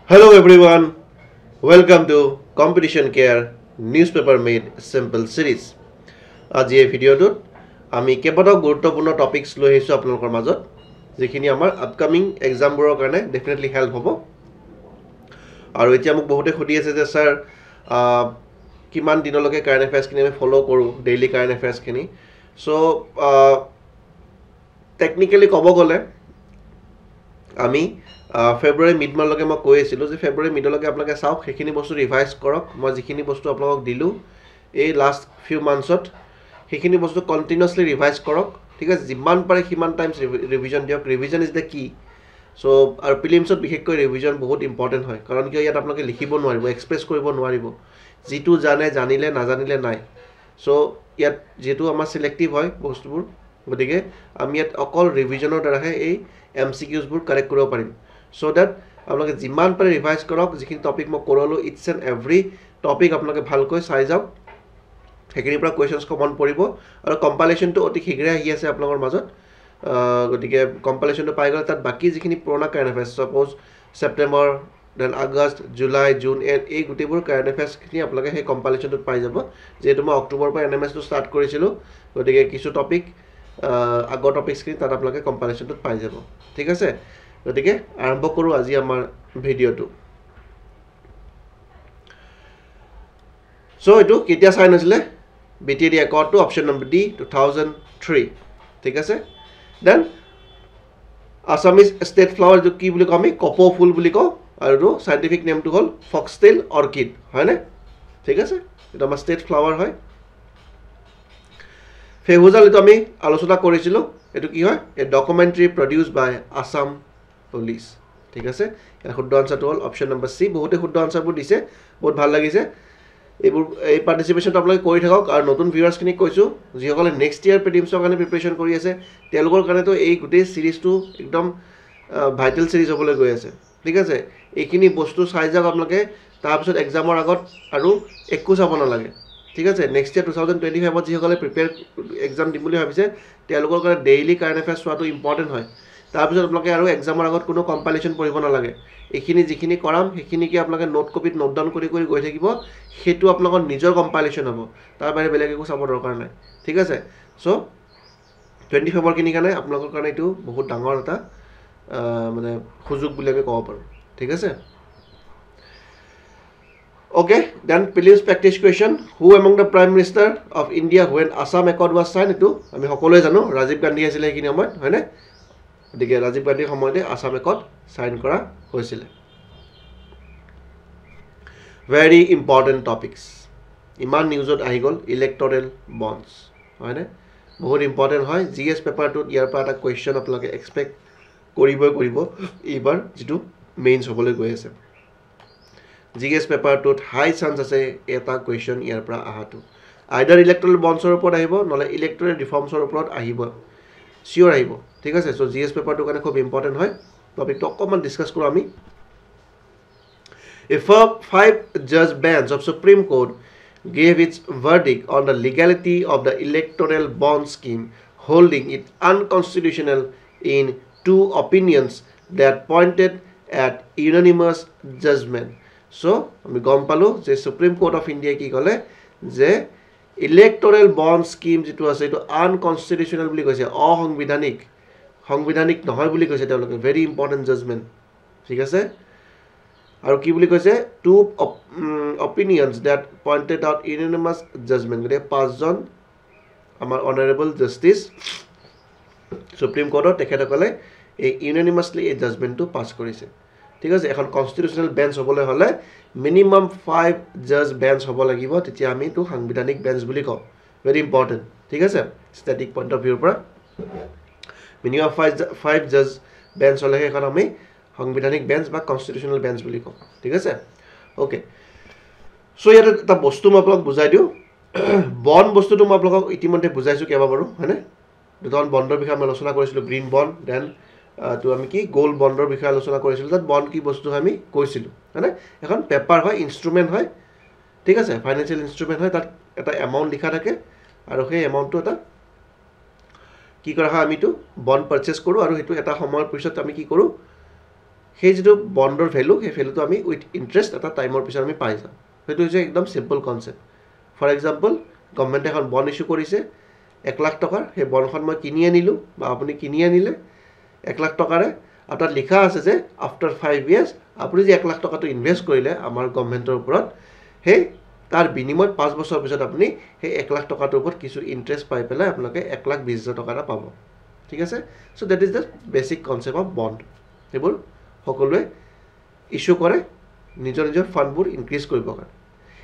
Hello everyone, welcome to Competition Care Newspaper Made Simple series. আজি এই ভিডিওটোত আমি কেইবাটাও গুৰুত্বপূৰ্ণ টপিকস লৈ আহিছো আপোনালোকৰ মাজত যিখিনি আমাৰ আপকামিং এক্সামবোৰৰ কাৰণে ডেফিনেটলি হেল্প হ'ব আৰু এতিয়া মোক বহুতে সুধি আছে যে স্যাৰ কিমান দিনলৈকে কাৰেণ্ট এফেয়াৰ্সখিনি আমি ফলো কৰো ডেইলি কাৰেণ্ট এফেয়াৰ্সখিনি সো টেকনিক্যালি ক'ব গ'লে আমি ফেব্ৰুৱাৰী মিড মানলৈকে মই কৈ আছিলোঁ যে ফেব্ৰুৱাৰী মিডলৈকে আপোনালোকে চাওক সেইখিনি বস্তু ৰিভাইজ কৰক মই যিখিনি বস্তু আপোনালোকক দিলোঁ এই লাষ্ট ফিউ মান্থছত সেইখিনি বস্তু কণ্টিনিউয়াছলি ৰিভাইজ কৰক ঠিক আছে যিমান পাৰে সিমান টাইমছ ৰিভিজন দিয়ক ৰিভিজন ইজ দ্য কি সো আৰু প্ৰিলিমছত বিশেষকৈ ৰিভিজন বহুত ইম্পৰ্টেণ্ট হয় কাৰণ কিয় ইয়াত আপোনালোকে লিখিব নোৱাৰিব এক্সপ্ৰেছ কৰিব নোৱাৰিব যিটো জানে জানিলে নাজানিলে নাই সো ইয়াত যেটো আমাৰ সিলেক্টিভ হয় বস্তুবোৰ গতিকে আমি ইয়াত অকল ৰিভিজনৰ দ্বাৰাহে এই এমসিকিউজবোৰ কাৰেক্ট কৰিব পাৰিম so that আপোনালোকে যিমান পাৰে ৰিভাইজ কৰক যিখিনি টপিক মই কৰালো ইটস এণ্ড এভৰি টপিক আপোনালোকে ভালকৈ চাই যাওক সেইখিনিৰ পৰা কোৱেশ্চনছ কমন পৰিব আৰু কম্পাইলেশ্যনটো অতি শীঘ্ৰে আহি আছে আপোনালোকৰ মাজত গতিকে কম্পাইলেশ্যনটো পাই গ'লে তাত বাকি যিখিনি পুৰণা current affairs suppose September then August July June এই গোটেইবোৰ কাৰেণ্ট এফেয়াৰ্সখিনি আপোনালোকে সেই কম্পাইলেশ্যনটোত পাই যাব যেহেতু মই অক্টোবৰৰ পৰা এনএমএছটো ষ্টাৰ্ট কৰিছিলোঁ গতিকে কিছু টপিক আগৰ টপিকছখিনি তাত আপোনালোকে কম্পাইলেশ্যনটোত পাই যাব ঠিক আছে গতিকে আৰম্ভ কৰো আজি আমাৰ ভিডিওটো সো এটো কেতিয়া সাইন হৈছিলে বিটিডি একৰ্ডটো অপচন নম্বৰ ডি 2003 ঠিক আছে দেন আসামিজ ষ্টেট ফ্লাৱাৰ যে কি বুলি কওঁ আমি কপৌ ফুল বুলি কওঁ আৰু সাইন্টিফিক নেমটো হ'ল ফক্সটেল অৰ্কিড হয়নে ঠিক আছে এটা আমাৰ ষ্টেট ফ্লাৱাৰ হয় ফেহুজাল এটো আমি আলোচনা কৰিছিলো এটো কি হয় এ ডকুমেন্টাৰী প্ৰডিউসড বাই আসাম পুলিশ ঠিক আছে এৰ শুদ্ধ আনসাৰটো হল অপশন নম্বৰ সি বহুতে শুদ্ধ আনসাৰবোৰ দিছে বহুত ভাল লাগিছে এই পাৰ্টিসিপেশনটো আপোনালোকে কৰি থাকক আৰু নতুন ভিউয়াৰ্সখিনি কৈছো যিসকলে নেক্সট ইয়াৰ প্ৰিলিমছৰ কাৰণে প্ৰিপাৰেচন কৰি আছে তেওঁলোকৰ কাৰণে তো এই গোটেই সিৰিজটো একদম ভাইটাল সিৰিজ হ'বলৈ গৈ আছে ঠিক আছে এইখিনি বস্তু চাই যাওক আপোনালোকে তাৰ পিছত এক্সামৰ আগত আৰু একো চাব নালাগে ঠিক আছে নেক্সট ইয়াৰ 2025 ত যিসকলে প্ৰিপেয়াৰ এক্সাম দিম বুলি ভাবিছে তেওঁলোকৰ কাৰণে ডেইলি কাৰেণ্ট এফেয়াৰ্স চোৱাটো ইম্পৰ্টেন্ট হয় তাৰ পিছত আপোনালোকে আৰু এক্সামৰ আগত কোনো কম্পাইলেশ্যন পঢ়িব নালাগে এইখিনি যিখিনি কৰাম সেইখিনিকে আপোনালোকে নোট কপিত নোট ডাউন কৰি গৈ থাকিব হেতু আপোনালোকৰ নিজৰ কম্পাইলেশ্যন হ'ব তাৰ বাহিৰে বেলেগ একো চাব দৰকাৰ নাই ঠিক আছে সো 25 ৰ কিনি কাৰণে আপোনালোকৰ কাৰণে এটো বহুত ডাঙৰ এটা মানে সুযোগ বুলি আমি ক'ব পাৰো ঠিক আছে Okay, then prelims practice question. Who among the Prime Minister of India when Assam Accord was signed? Eto আমি সকলোৱে জানো ৰাজীৱ গান্ধী আছিল এইখিনি সময়ত হয়নে গতিকে ৰাজীৱ গান্ধীৰ সময়তে আসাম একৰ্ড সাইন কৰা হৈছিল very important topics ইমান নিউজত আহি গল ইলেক্টৰেল বন্ডস হয়নে বহুত ইম্পৰ্টেন্ট হয় জিএস পেপাৰটোত ইয়াৰ পৰা এটা কোৱেশ্চন আপোনালোকে এক্সপেক্ট কৰিব এইবাৰ যেটো মেইনছ হ'বলৈ গৈ আছে জিএস পেপাৰটোত হাই চান্স আছে এটা কোৱেশ্চন ইয়াৰ পৰা আহাটো আইদাৰ ইলেক্টৰেল বন্ডছৰ ওপৰত আহিব নহলে ইলেক্টৰেল ৰিফৰ্মছৰ ওপৰত আহিব শিওৰ আহিব ঠিক আছে সো জিএস পেপাৰটো কাৰণে খুব ইম্পৰ্টেন্ট হয় টপিকটো অকমান ডিসকাস কৰো আমি If a 5-judge bench of Supreme Court gave its verdict on the legality of the electoral bond scheme, holding it unconstitutional in two opinions that pointed at unanimous judgment. So, আমি গম পালো যে Supreme Court of India কি কলে যে electoral bond scheme যেটো আছে এটো আনকনস্টিটিউশনাল বুলি কৈছে অসাংবিধানিক নহয় বুলি কৈছে তেওঁলোকে ভেৰি ইম্পৰ্টেন্ট জাজমেন্ট ঠিক আছে আৰু কি বুলি কৈছে two opinions that pointed out unanimous judgement গতে পাঁচজন আমাৰ অনাৰেবল জাস্টিস সুপ্ৰিম কোৰ্টৰ তেখেতসকলে এই ইউনানিমাসলি এই জাজমেন্টটো পাস কৰিছে ঠিক আছে এখন কনস্টিটিউশনাল বেঞ্চ হ'বলৈ হলে মিনিমাম 5 জাজ বেঞ্চ হ'ব লাগিব তেতিয়া আমি তো সাংবিধানিক বেঞ্চ বুলি কওঁ ভেৰি ইম্পৰ্টেন্ট ঠিক আছে স্ট্যাটিক পইণ্ট অফ ভিউৰ পৰা মিনিমাম 5 জাজ বেঞ্চ হ'লে এখন আমি সাংবিধানিক বেঞ্চ বা কনস্টিটিউশনাল বেঞ্চ বুলি কওঁ ঠিক আছে ওকে সো ইয়াতে এটা বস্তু মই আপোনাক বুজাই দিও বন্ড বস্তুটো মই আপোনাক ইতিমধ্যে বুজাইছো কেবা বাৰু হয়নে দুজন বন্ডৰ বিষয়ে আমি আলোচনা কৰিছিলো গ্ৰীণ বন্ড দেন তো আমি কি গোল্ড বন্ডৰ বিষয়ে আলোচনা কৰিছিলো তাত বন্ড কি বস্তু আমি কৈছিলো হয়নে এখন পেপাৰ হয় ইনস্ট্ৰুমেন্ট হয় ঠিক আছে ফাইনান্সিয়াল ইনস্ট্ৰুমেন্ট হয় তাত এটা এমাউন্ট লিখা থাকে আৰু সেই এমাউন্টটো এটা কি কৰা হয় আমিটো বন্ড পাৰচেজ কৰো আৰু হেতু এটা সময়ৰ পিছত আমি কি কৰো সেই যিটো বণ্ডৰ ভেলু সেই ভেলুটো আমি উইথ ইণ্টাৰেষ্ট এটা টাইমৰ পিছত আমি পাই যাওঁ সেইটো হৈছে একদম চিম্পল কনচেপ্ট ফৰ এক্সাম্পল গভৰ্ণমেণ্টে এখন বণ্ড ইছ্যু কৰিছে 1 লাখ টকাৰ সেই বণ্ডখন মই কিনি আনিলোঁ বা আপুনি কিনি আনিলে 1 লাখ টকাৰে আৰু তাত লিখা আছে যে আফটাৰ 5 years আপুনি যে 1 লাখ টকাটো ইনভেষ্ট কৰিলে আমাৰ গভৰ্ণমেণ্টৰ ওপৰত সেই তাৰ বিনিময়ত 5 বছৰ পিছত আপুনি সেই 1 লাখ টকাটোৰ ওপৰত কিছু ইণ্টাৰেষ্ট পাই পেলাই আপোনালোকে 1,20,000 টকা এটা পাব ঠিক আছে so' that is the basic concept of bond সেইবোৰ সকলোৱে ইছ্যু কৰে নিজৰ নিজৰ ফাণ্ডবোৰ ইনক্ৰিজ কৰিবৰ কাৰণে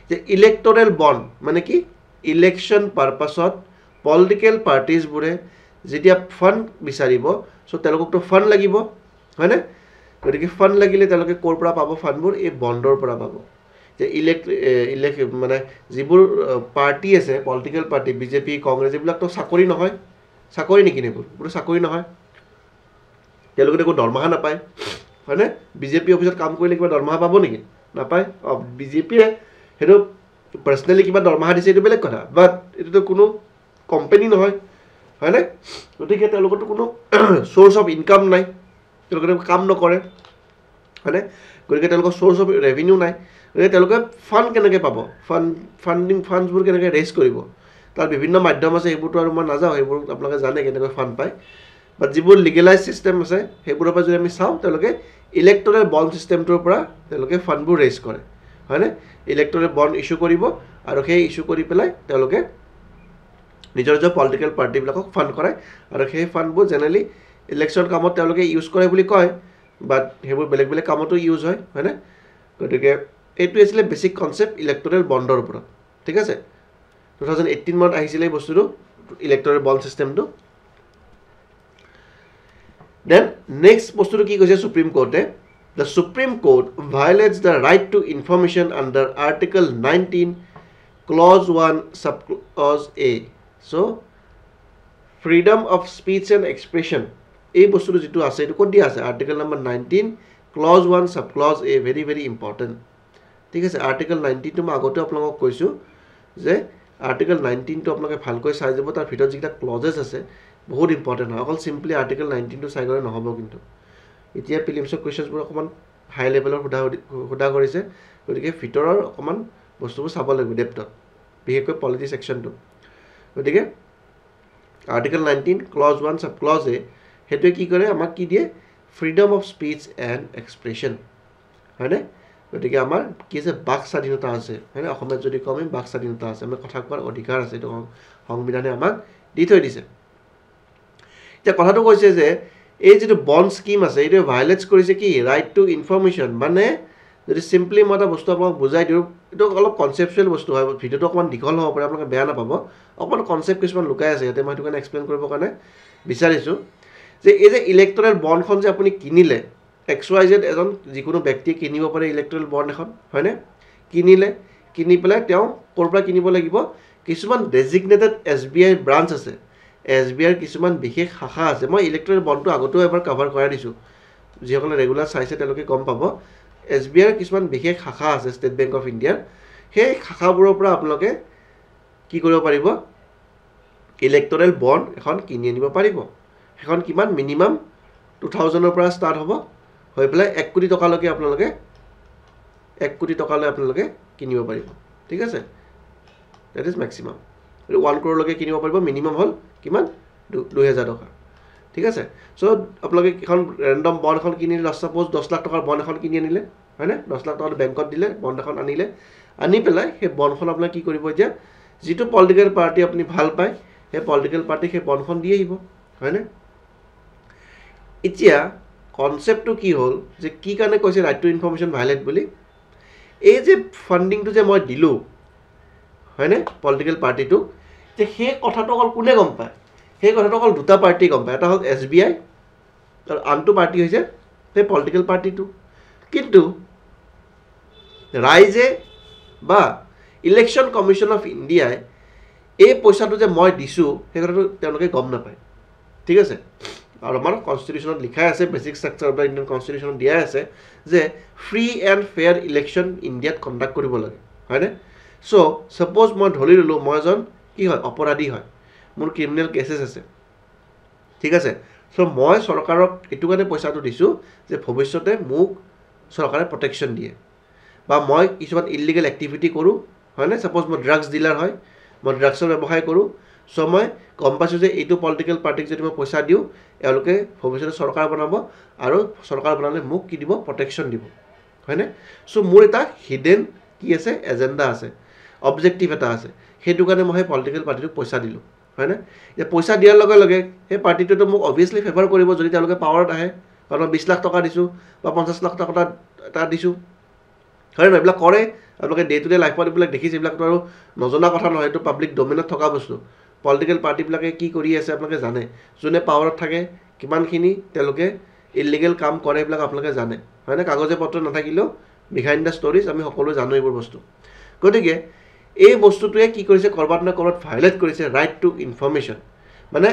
যে ইলেক্টৰেল বণ্ড মানে কি ইলেকশ্যন পাৰপাছত পলিটিকেল পাৰ্টিজবোৰে যেতিয়া ফাণ্ড বিচাৰিব চ' তেওঁলোককতো ফাণ্ড লাগিব হয়নে গতিকে ফাণ্ড লাগিলে তেওঁলোকে ক'ৰ পৰা পাব ফাণ্ডবোৰ এই বণ্ডৰ পৰা পাব যে মানে যিবোৰ পাৰ্টি আছে পলিটিকেল পাৰ্টি বিজেপি কংগ্ৰেছ এইবিলাকতো চাকৰি নহয় চাকৰি নেকি এইবোৰ চাকৰি নহয় তেওঁলোকে একো দৰমহা নাপায় হয়নে বিজেপি অফিচত কাম কৰিলে কিবা দৰমহা পাব নেকি নাপায় বিজেপিয়ে সেইটো পাৰ্চনেলি কিবা দৰমহা দিছে এইটো বেলেগ কথা বাট এইটোতো কোনো কোম্পানী নহয় হয়নে গতিকে তেওঁলোকৰতো কোনো চ'ৰ্চ অফ ইনকাম নাই তেওঁলোকে কাম নকৰে হয়নে গতিকে তেওঁলোকৰ চ'ৰ্চ অফ ৰেভিনিউ নাই গতিকে তেওঁলোকে ফাণ্ড কেনেকৈ পাব ফাণ্ডবোৰ কেনেকৈ ৰেইজ কৰিব তাৰ বিভিন্ন মাধ্যম আছে সেইবোৰতো আৰু মই নাযাওঁ সেইবোৰ আপোনালোকে জানে কেনেকৈ ফাণ্ড পায় বাট যিবোৰ লিগেলাইজ ছিষ্টেম আছে সেইবোৰৰ পৰা যদি আমি চাওঁ তেওঁলোকে ইলেক্টৰেল বণ্ড ছিষ্টেমটোৰ পৰা তেওঁলোকে ফাণ্ডবোৰ ৰেইজ কৰে হয়নে ইলেক্টৰেল বণ্ড ইছ্যু কৰিব আৰু সেই ইছ্যু কৰি পেলাই তেওঁলোকে নিজৰ নিজৰ পলিটিকেল পাৰ্টিবিলাকক ফাণ্ড কৰায় আৰু সেই ফাণ্ডবোৰ জেনেৰেলি ইলেকশ্যন কামত তেওঁলোকে ইউজ কৰে বুলি কয় বাট সেইবোৰ বেলেগ বেলেগ কামতো ইউজ হয় হয়নে গতিকে এইটো আছিলে বেচিক কনচেপ্ট ইলেক্টৰেল বণ্ডৰ ওপৰত ঠিক আছে 2018 মানত আহিছিলে এই বস্তুটো ইলেক্টৰেল বণ্ড ছিষ্টেমটো দেন নেক্সট বস্তুটো কি কৈছে সুপ্ৰিম কোৰ্টে the supreme court violates the right to information under article 19 clause 1 sub clause A so' freedom of speech and expression এই বস্তুটো যিটো আছে এইটো ক'ত দিয়া আছে article number 19 clause 1 sub clause A very very important ঠিক আছে আৰ্টিকল 19টো মই আগতে আপোনালোকক কৈছোঁ যে আৰ্টিকল 19টো আপোনালোকে ভালকৈ চাই যাব তাৰ ভিতৰত যিকেইটা ক্লজেছ আছে বহুত ইম্পৰ্টেণ্ট হয় অকল চিম্পলি আৰ্টিকল 19টো চাই গ'লে নহ'ব কিন্তু এতিয়া প্ৰিলিমছৰ কুৱেশ্যনছবোৰ অকণমান হাই লেভেলৰ সোধা কৰিছে গতিকে ভিতৰৰ অকণমান বস্তুবোৰ চাব লাগিব ডেপ্থত বিশেষকৈ পলিটি ছেকশ্যনটো গতিকে article 19 clause 1 sub clause A সেইটোৱে কি কৰে আমাক কি দিয়ে freedom of speech and expression হয়নে গতিকে আমাৰ কি আছে বাক স্বাধীনতা আছে হয়নে অসমীয়াত যদি কওঁ আমি বাক স্বাধীনতা আছে আমাৰ কথা কোৱাৰ অধিকাৰ আছে এইটো সংবিধানে আমাক দি থৈ দিছে এতিয়া কথাটো কৈছে যে এই যিটো বণ্ড স্কিম আছে এইটো ভায়োলেটছ কৰিছে কি ৰাইট টু ইনফৰমেশ্যন মানে যদি চিম্পলি মই এটা বস্তু আপোনাক বুজাই দিওঁ এইটো অলপ কনচেপচুৱেল বস্তু হয় ভিডিঅ'টো অকণমান দীঘল হ'ব পাৰে আপোনালোকে বেয়া নাপাব অকণমান কনচেপ্ট কিছুমান লুকাই আছে ইয়াতে মই সেইটো কাৰণে এক্সপ্লেইন কৰিবৰ কাৰণে বিচাৰিছোঁ যে এই যে ইলেক্টৰেল বণ্ডখন যে আপুনি কিনিলে XYZ এজন যিকোনো ব্যক্তিয়ে কিনিব পাৰে ইলেক্টৰেল বণ্ড এখন হয়নে কিনি পেলাই তেওঁ ক'ৰ পৰা কিনিব লাগিব কিছুমান ডেজিগনেটেড SBI ব্ৰাঞ্চ আছে SBIৰ কিছুমান বিশেষ শাখা আছে মই ইলেক্টৰেল বণ্ডটো আগতেও এবাৰ কভাৰ কৰাই দিছোঁ যিসকলে ৰেগুলাৰ চাইছে তেওঁলোকে গম পাব SBIৰ কিছুমান বিশেষ শাখা আছে ষ্টেট বেংক অফ ইণ্ডিয়াৰ সেই শাখাবোৰৰ পৰা আপোনালোকে কি কৰিব পাৰিব ইলেক্টৰেল বণ্ড এখন কিনি আনিব পাৰিব সেইখন কিমান মিনিমাম 2000ৰ পৰা ষ্টাৰ্ট হ'ব হৈ পেলাই 1 কোটি টকালৈকে আপোনালোকে 1 কোটি টকালৈ আপোনালোকে কিনিব পাৰিব ঠিক আছে দ্যাট ইজ মেক্সিমাম 1 crore কিনিব পাৰিব মিনিমাম হ'ল কিমান 2000 টকা ঠিক আছে চ' আপোনালোকে এখন ৰেণ্ডম বণ্ড এখন কিনিলে সাপ'জ 10 লাখ টকাৰ বণ্ড এখন কিনি আনিলে হয়নে 10 লাখ টকা বেংকত দিলে বণ্ড এখন আনিলে আনি পেলাই সেই বণ্ডখন আপোনাক কি কৰিব এতিয়া যিটো পলিটিকেল পাৰ্টি আপুনি ভাল পায় সেই পলিটিকেল পাৰ্টিক সেই বণ্ডখন দি আহিব হয়নে এতিয়া কনচেপ্টটো কি হ'ল যে কি কাৰণে কৈছে ৰাইট টু ইনফৰমেশ্যন ভায়োলেট বুলি এই যে ফাণ্ডিংটো যে মই দিলোঁ হয়নে পলিটিকেল পাৰ্টিটো যে সেই কথাটো অকল কোনে গম পায় সেই কথাটো অকল দুটা পাৰ্টি গম পায় এটা হ'ল SBI আৰু আনটো পাৰ্টি হৈছে সেই পলিটিকেল পাৰ্টিটো কিন্তু ৰাইজে বা ইলেকশ্যন কমিশ্যন অফ ইণ্ডিয়াই এই পইচাটো যে মই দিছোঁ সেই কথাটো তেওঁলোকে গম নাপায় ঠিক আছে আৰু আমাৰ কনষ্টিটিউশ্যনত লিখাই আছে basic structure of the Indian কনষ্টিটিউশ্যনত দিয়া আছে যে ফ্ৰী এণ্ড ফেয়াৰ ইলেকশ্যন ইণ্ডিয়াত কণ্ডাক্ট কৰিব লাগে হয়নে চ' ছাপ'জ মই ধৰি ল'লোঁ মই এজন কি হয় অপৰাধী হয় মোৰ ক্ৰিমিনেল কেছেছ আছে ঠিক আছে সো মই চৰকাৰক এইটো কাৰণে পইচাটো দিছোঁ যে ভৱিষ্যতে মোক চৰকাৰে প্ৰটেকশ্যন দিয়ে বা মই কিছুমান ইলিগেল এক্টিভিটি কৰোঁ হয়নে ছাপ'জ মই ড্ৰাগছ ডিলাৰ হয় মই ড্ৰাগছৰ ব্যৱসায় কৰোঁ সো মই গম পাইছোঁ যে এইটো পলিটিকেল পাৰ্টিক যদি মই পইচা দিওঁ এওঁলোকে ভৱিষ্যতে চৰকাৰ বনাব আৰু চৰকাৰ বনালে মোক কি দিব প্ৰটেকশ্যন দিব হয়নে সো মোৰ এটা হিডেন কি আছে এজেণ্ডা আছে অবজেক্টিভ এটা আছে সেইটো কাৰণে মই সেই পলিটিকেল পাৰ্টিটোক পইচা দিলোঁ হয়নে যে পইচা দিয়াৰ লগে লগে সেই পাৰ্টিটোতো মোক অভিয়াছলি ফেভাৰ কৰিব যদি তেওঁলোকে পাৱাৰত আহে কাৰণ মই 20 লাখ টকা দিছোঁ বা 50 লাখ টকা এটা দিছোঁ হয় নহয় এইবিলাক কৰে আপোনালোকে ডে টু ডে লাইফত এইবিলাক দেখিছে এইবিলাকতো আৰু নজনা কথা নহয় এইটো পাব্লিক ডমেইনত থকা বস্তু পলিটিকেল পাৰ্টিবিলাকে কি কৰি আছে আপোনালোকে জানে যোনে পাৱাৰত থাকে কিমানখিনি তেওঁলোকে ইলিগেল কাম কৰে এইবিলাক আপোনালোকে জানে হয়নে কাগজে পত্ৰ নাথাকিলেও বিহাইণ্ড দ্য ষ্টৰিজ আমি সকলোৱে জানো এইবোৰ বস্তু গতিকে এই বস্তুটোৱে কি কৰিছে ক'ৰবাত না ক'ৰবাত ভাইলেট কৰিছে ৰাইট টু ইনফৰ্মেশ্যন মানে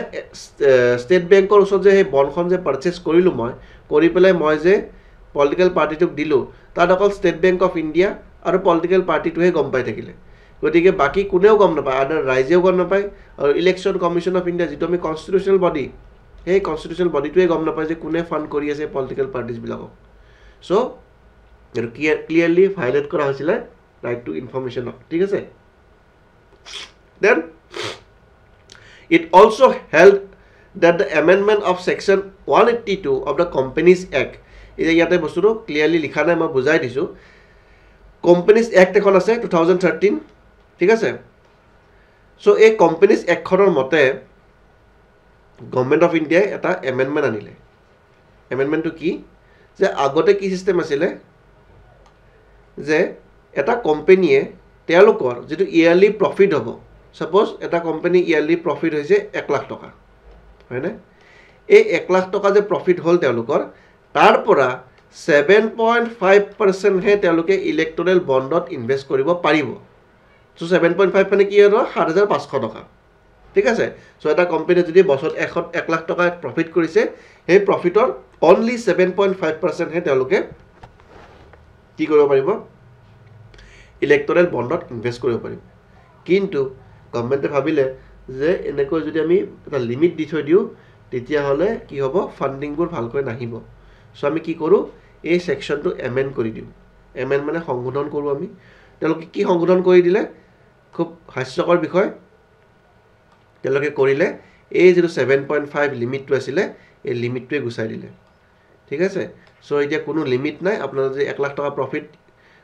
ষ্টেট বেংকৰ ওচৰত যে সেই বণ্ডখন যে পাৰ্চেছ কৰিলোঁ মই কৰি পেলাই মই যে পলিটিকেল পাৰ্টিটোক দিলোঁ তাত অকল ষ্টেট বেংক অফ ইণ্ডিয়া আৰু পলিটিকেল পাৰ্টিটোহে গম পাই থাকিলে গতিকে বাকী কোনেও গম নাপায় আদাৰ ৰাইজেও গম নাপায় আৰু ইলেকশ্যন কমিশ্যন অফ ইণ্ডিয়া যিটো আমি কনষ্টিটিউচনেল বডি সেই কনষ্টিটিউচনেল বডিটোৱে গম নাপায় যে কোনে ফাণ্ড কৰি আছে পলিটিকেল পাৰ্টিজবিলাকক চ' এইটো ক্লিয়াৰলি ভাইলেট কৰা হৈছিলে ৰাইট টু ইনফৰ্মেশ্যনক ঠিক আছে then it also' held that the amendment of section 182 of the Companies Act এতিয়া ইয়াতে বস্তুটো ক্লিয়াৰলি লিখা নাই মই বুজাই দিছোঁ কোম্পানিজ এক্ট এখন আছে 2013 ঠিক আছে চ' এই কোম্পানিজ এক্টখনৰ মতে গভৰ্ণমেণ্ট অফ ইণ্ডিয়াই এটা এমেণ্ডমেণ্ট আনিলে এমেণ্ডমেণ্টটো কি যে আগতে কি ছিষ্টেম আছিলে যে এটা কোম্পানীয়ে তেওঁলোকৰ যিটো ইয়াৰলি প্ৰফিট হ'ব ছাপ'জ এটা কোম্পানী ইয়াৰলি প্ৰফিট হৈছে 1 লাখ টকা হয়নে এই 1 লাখ টকা যে প্ৰফিট হ'ল তেওঁলোকৰ তাৰ পৰা 7.5% হে তেওঁলোকে ইলেক্টৰেল বণ্ডত ইনভেষ্ট কৰিব পাৰিব চ' 7.5 মানে কি হ'ব 7,500 টকা ঠিক আছে চ' এটা কোম্পানীয়ে যদি বছৰত 1 লাখ টকা প্ৰফিট কৰিছে সেই প্ৰফিটৰ অনলি 7.5% হে তেওঁলোকে কি কৰিব পাৰিব ইলেক্টৰেল বণ্ডত ইনভেষ্ট কৰিব পাৰিব কিন্তু গভৰ্ণমেণ্টে ভাবিলে যে এনেকৈ যদি আমি এটা লিমিট দি থৈ দিওঁ তেতিয়াহ'লে কি হ'ব ফাণ্ডিংবোৰ ভালকৈ নাহিব চ' আমি কি কৰোঁ এই ছেকশ্যনটো এমেণ্ড কৰি দিওঁ এমেণ্ড মানে সংশোধন কৰোঁ আমি তেওঁলোকে কি সংশোধন কৰি দিলে খুব হাস্যকৰ বিষয় তেওঁলোকে কৰিলে এই যিটো 7.5 লিমিটটো আছিলে এই লিমিটটোৱে গুচাই দিলে ঠিক আছে চ' এতিয়া কোনো লিমিট নাই আপোনাৰ যদি 1 লাখ টকা প্ৰফিট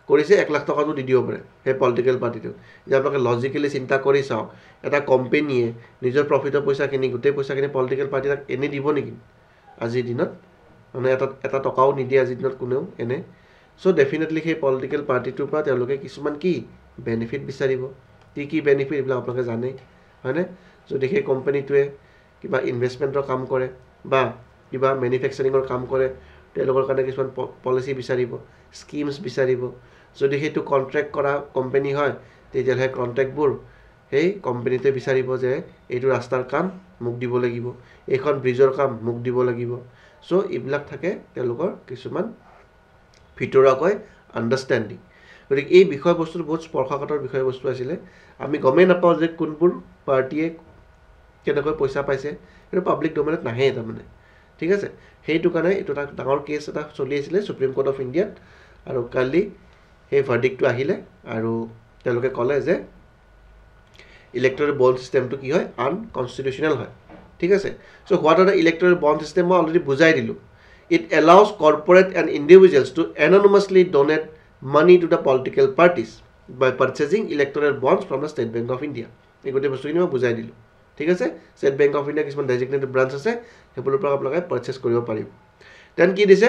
কৰিছে 1 লাখ টকাটো দি দিব পাৰে সেই পলিটিকেল পাৰ্টিটো যে আপোনালোকে লজিকেলি চিন্তা কৰি চাওক এটা কোম্পানীয়ে নিজৰ প্ৰফিটৰ পইচাখিনি গোটেই পইচাখিনি পলিটিকেল পাৰ্টি তাক এনে দিব নেকি আজিৰ দিনত মানে এটা টকাও নিদিয়ে আজিৰ দিনত কোনেও এনে চ' ডেফিনেটলি সেই পলিটিকেল পাৰ্টিটোৰ পৰা তেওঁলোকে কিছুমান কি বেনিফিট বিচাৰিব কি বেনিফিট এইবিলাক আপোনালোকে জানে হয়নে যদি সেই কোম্পানীটোৱে কিবা ইনভেষ্টমেণ্টৰ কাম কৰে বা কিবা মেনুফেকচাৰিঙৰ কাম কৰে তেওঁলোকৰ কাৰণে কিছুমান পলিচি বিচাৰিব স্কিমছ বিচাৰিব যদি সেইটো কণ্ট্ৰেক্ট কৰা কোম্পানী হয় তেতিয়াহ'লে কণ্ট্ৰেক্টবোৰ সেই কোম্পানীটোৱে বিচাৰিব যে এইটো ৰাস্তাৰ কাম মোক দিব লাগিব এইখন ব্ৰিজৰ কাম মোক দিব লাগিব চ' এইবিলাক থাকে তেওঁলোকৰ কিছুমান ভিতৰুৱাকৈ আণ্ডাৰষ্টেণ্ডিং গতিকে এই বিষয়বস্তুটো বহুত স্পৰ্শকাতৰ বিষয়বস্তু আছিলে আমি গমেই নাপাওঁ যে কোনবোৰ পাৰ্টিয়ে কেনেকৈ পইচা পাইছে সেইটো পাব্লিক ডমেইনত নাহে তাৰমানে ঠিক আছে সেইটো কাৰণে এইটো এটা ডাঙৰ কেছ এটা চলি আছিলে সুপ্ৰিম কোৰ্ট অফ ইণ্ডিয়াত আৰু কালি সেই ভাৰ্ডিক্টটো আহিলে আৰু তেওঁলোকে ক'লে যে ইলেক্টৰেল বণ্ড ছিষ্টেমটো কি হয় আনকনষ্টিটিউচনেল হয় ঠিক আছে so' what are the electoral bond system মই অলৰেডি বুজাই দিলোঁ it allows corporate and individuals to anonymously donate money to the political parties by purchasing electoral bonds from the state bank of India এই গোটেই বস্তুখিনি মই বুজাই দিলোঁ ঠিক আছে ষ্টেট বেংক অফ ইণ্ডিয়া কিছুমান ডেজিগনেটেড ব্ৰাঞ্চ আছে সেইবোৰৰ পৰা আপোনালোকে পাৰ্চেছ কৰিব পাৰিব দেন কি দিছে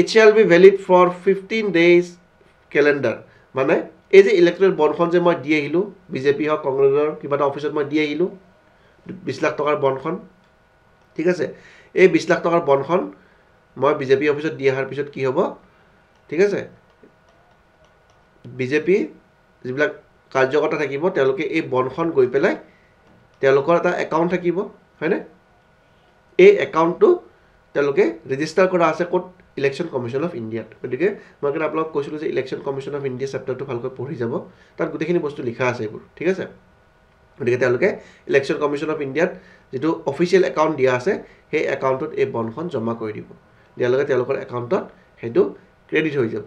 it shall be valid for 15 days calendar মানে এই যে ইলেক্টৰেল বণ্ডখন যে মই দি আহিলোঁ বিজেপি হওক কংগ্ৰেছৰ কিবা এটা অফিচত মই দি আহিলোঁ 20 লাখ টকাৰ বণ্ডখন ঠিক আছে এই 20 লাখ টকাৰ বণ্ডখন মই বিজেপি অফিচত দি অহাৰ পিছত কি হ'ব ঠিক আছে বিজেপি যিবিলাক কাৰ্যকৰ্তা থাকিব তেওঁলোকে এই বণ্ডখন গৈ পেলাই তেওঁলোকৰ এটা একাউণ্ট থাকিব হয়নে এই একাউণ্টটো তেওঁলোকে ৰেজিষ্টাৰ কৰা আছে ক'ত ইলেকশ্যন কমিশ্যন অফ ইণ্ডিয়াত গতিকে মই কিন্তু আপোনালোকক কৈছিলোঁ যে ইলেকশ্যন কমিশ্যন অফ ইণ্ডিয়া চেপ্টাৰটো ভালকৈ পঢ়ি যাব তাত গোটেইখিনি বস্তু লিখা আছে এইবোৰ ঠিক আছে গতিকে তেওঁলোকে ইলেকশ্যন কমিশ্যন অফ ইণ্ডিয়াত যেটো অফিচিয়েল একাউণ্ট দিয়া আছে সেই একাউণ্টত এই বণ্ডখন জমা কৰি দিব দিয়াৰ লগে তেওঁলোকৰ একাউণ্টত সেইটো ক্ৰেডিট হৈ যাব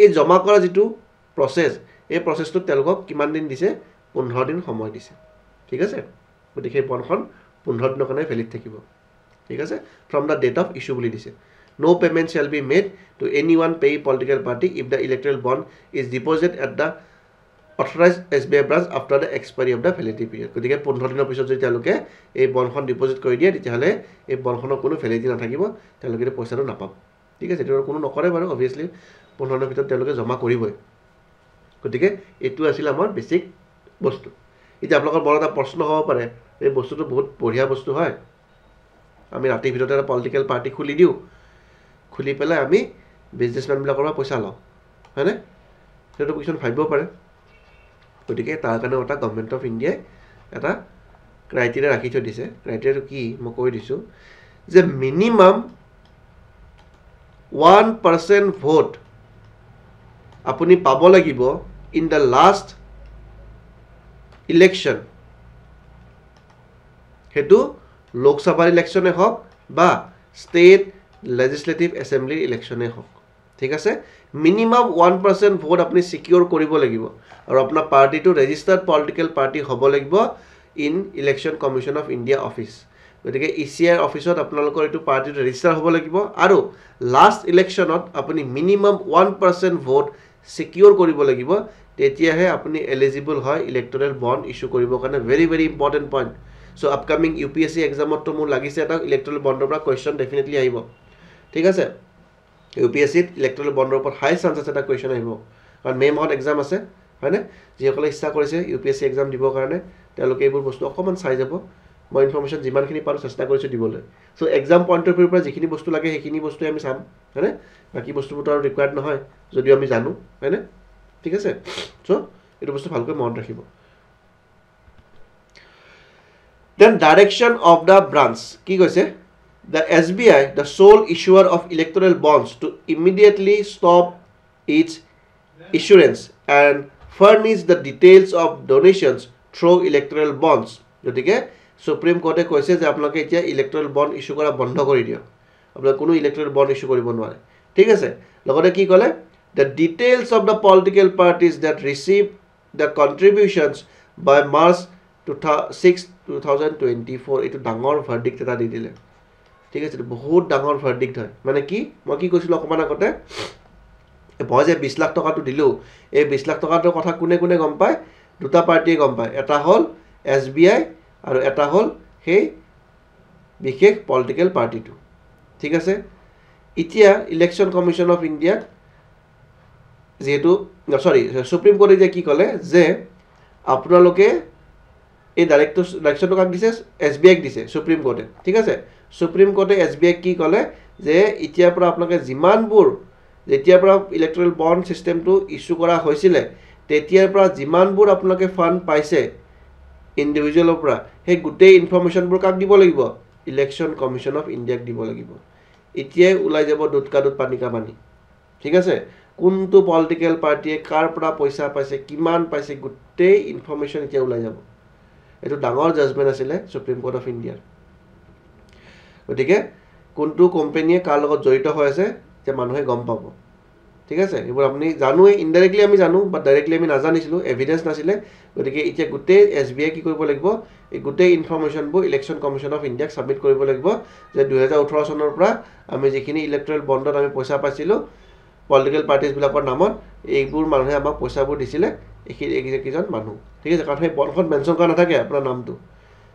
এই জমা কৰা যেটো প্ৰসেস এই প্ৰসেসটো তেওঁলোকক কিমান দিন দিছে 15 দিন সময় দিছে ঠিক আছে গতিকে এই বণ্ডখন 15 দিনৰ কাৰণে ভেলিড থাকিব ঠিক আছে from the date of issue বুলি দিছে no payment shall be made to anyone pay political party if the electoral bond is deposited at the authorized SBI branch after the expiry of the validity period গতিকে 15 দিনৰ পিছত যদি তেওঁলোকে এই বণ্ডখন deposit কৰি দিয়ে তেতিয়াহলে এই বণ্ডখনৰ কোনো ভ্যালিডিটি নাথাকিব তেওঁলোকে পইচাটো নাপাব ঠিক আছে এটো কোনো নকৰে বাৰু obviously 15 দিনৰ ভিতৰত তেওঁলোকে জমা কৰিবই গতিকে এটো আছিল আমাৰ বেসিক বস্তু এতিয়া আপোনালোকৰ বড় এটা প্ৰশ্ন হ'ব পাৰে এই বস্তুটো বহুত বঢ়িয়া বস্তু হয় আমি ৰাতি ভিতৰতে এটা পলিটিক্যাল পাৰ্টি খুলি দিও খুলি পেলাই আমি বিজনেসম্যান বিলাকৰ পৰা পইচা লওঁ হয়নে সেইটো কিছু ভাবিব পাৰে গতিকে তাৰ কাৰণে এটা গভৰ্ণমেণ্ট অফ ইণ্ডিয়াই এটা ক্ৰাইটেৰিয়া ৰাখি থৈ দিছে ক্ৰাইটেৰিয়াটো কি মই কৈ দিছো যে মিনিমাম 1% ভোট আপুনি পাব লাগিব ইন দ্য লাষ্ট ইলেকশন হেতু লোকসভা ইলেকশনে হওক বা স্টেট legislative assembly ইলেকশনে হওক ঠিক আছে মিনিমাম 1% ভোট আপুনি সিকিউৰ কৰিব লাগিব আৰু আপোনাৰ পাৰ্টিটো ৰেজিষ্টাৰ্ড পলিটিক্যাল পাৰ্টি হ'ব লাগিব in election commission of India office গতিকে ইসিআই অফিসত আপোনালোকৰ এটো পাৰ্টিটো ৰেজিষ্টাৰ হ'ব লাগিব আৰু লাষ্ট ইলেকশনত আপুনি মিনিমাম 1% ভোট সিকিউৰ কৰিব লাগিব তেতিয়াহে আপুনি এলিজিবল হয় ইলেক্টৰেল বন্ড ইস্যু কৰিবৰ কাৰণে very very important point so upcoming UPSC এক্সামত মোৰ লাগিছে এটা ইলেক্টৰেল বন্ডৰ পৰা কোৱেশ্চন ডেফিনেটলি আহিব ঠিক আছে ইউপিএসসি ইলেক্টৰেল বন্ডৰ ওপৰত হাই চান্স আছে এটা কোৱেশ্চন আহিব কাৰণ মে মাহত এক্সাম আছে হয়নে যিসকলে ইচ্ছা কৰিছে ইউপিএসসি এক্সাম দিবৰ কাৰণে তেওঁলোকে এইবোৰ বস্তু অকমান চাই যাব মই ইনফৰমেশন যিমানখিনি পাৰো চেষ্টা কৰিছো দিবলৈ সো এক্সাম পইণ্ট অফ ভিউৰ পৰা যিখিনি বস্তু লাগে সেইখিনি বস্তু আমি চাম হয়নে বাকি বস্তুবোৰ আৰু ৰিকোয়াৰ্ড নহয় যদিও আমি জানো হয়নে ঠিক আছে সো এটো বস্তু ভালকৈ মনত ৰাখিব then direction of the branch কি কৈছে the SBI the sole issuer of electoral bonds to immediately stop its issuance and furnish the details of donations through electoral bonds গতিকে সুপ্ৰিম কোৰ্টে কৈছে যে আপোনালোকে এতিয়া ইলেক্টৰেল বন্ড ইস্যু কৰা বন্ধ কৰি দিয়ক আপোনালোকে কোনো ইলেক্টৰেল বন্ড ইস্যু কৰিব নোৱাৰে ঠিক আছে লগতে কি ক'লে the details of the political parties that receive the contributions by March 6 2024 এটো ডাঙৰ ভাৰ্ডিক্ট এটা দি দিলে ঠিক আছে বহুত ডাঙৰ ভাৰ্ডিক্ট হয় মানে কি মই কি কৈছিলো অকমান আগতে মই যে 20 লাখ টকাটো দিলো এই 20 লাখ টকাটোৰ কথা কোনে কোনে গম পায় দুটা পাৰ্টিয়ে গম পায় এটা হল SBI আৰু এটা হল সেই বিশেষ পলিটিক্যাল পাৰ্টিটো ঠিক আছে এতিয়া ইলেকশন কমিশন অফ ইণ্ডিয়া যেহেতু সৰি সুপ্ৰিম কোৰ্টে যে কি ক'লে যে আপোনালোকে এই ডাইৰেক্টৰটো কাক দিছে SBI দিছে সুপ্ৰিম কোৰ্টে ঠিক আছে সুপ্ৰিম কোৰ্টে SBI কি ক'লে যে এতিয়াৰ পৰা আপোনালোকে যিমানবোৰ যেতিয়াৰ পৰা ইলেক্টৰেল বন্ড সিস্টেমটো ইস্যু কৰা হৈছিল তেতিয়াৰ পৰা যিমানবোৰ আপোনালোকে ফান্ড পাইছে ইন্ডিভিজুৱেলৰ পৰা সেই গোটেই ইনফৰমেশনবোৰ কাক দিব লাগিব ইলেকশন কমিশন অফ ইণ্ডিয়াক দিব লাগিব এতিয়াই ওলাই যাব দুটকা দুট পানী কা পানী ঠিক আছে কোনটো পলিটিক্যাল পাৰ্টিয়ে কাৰ পৰা পইচা পাইছে কিমান পাইছে গোটেই ইনফৰমেশন এতিয়া ওলাই যাব এটো ডাঙৰ জাজমেন্ট আছিল সুপ্ৰিম কোৰ্ট অফ ইণ্ডিয়াৰ গতিকে কোনটো কোম্পানীয়ে কাৰ লগত জড়িত হৈ আছে যে মানুহে গম পাব ঠিক আছে এবোৰ আপুনি জানোৱে ইনডাইৰেক্টলি আমি জানো বাট ডাইৰেক্টলি আমি নাজানিছিলো এভিডেন্স নাছিলে গতিকে এতিয়া গোটেই SBI কি কৰিব লাগিব এই গোটেই ইনফৰমেশনবোৰ ইলেকশন কমিশন অফ ইণ্ডিয়াক সাবমিট কৰিব লাগিব যে 2018 চনৰ পৰা আমি যিখিনি ইলেক্টৰেল বন্ডত আমি পইচা পাইছিলো পলিটিক্যাল পাৰ্টিজ বিলাকৰ নামত এইবোৰ মানুহে আমাক পইচাবোৰ দিছিলে এইকিজন মানুহ ঠিক আছে কাৰণ সেই বণ্ডখন মেনশন কৰা নাথাকে আপোনাৰ নামটো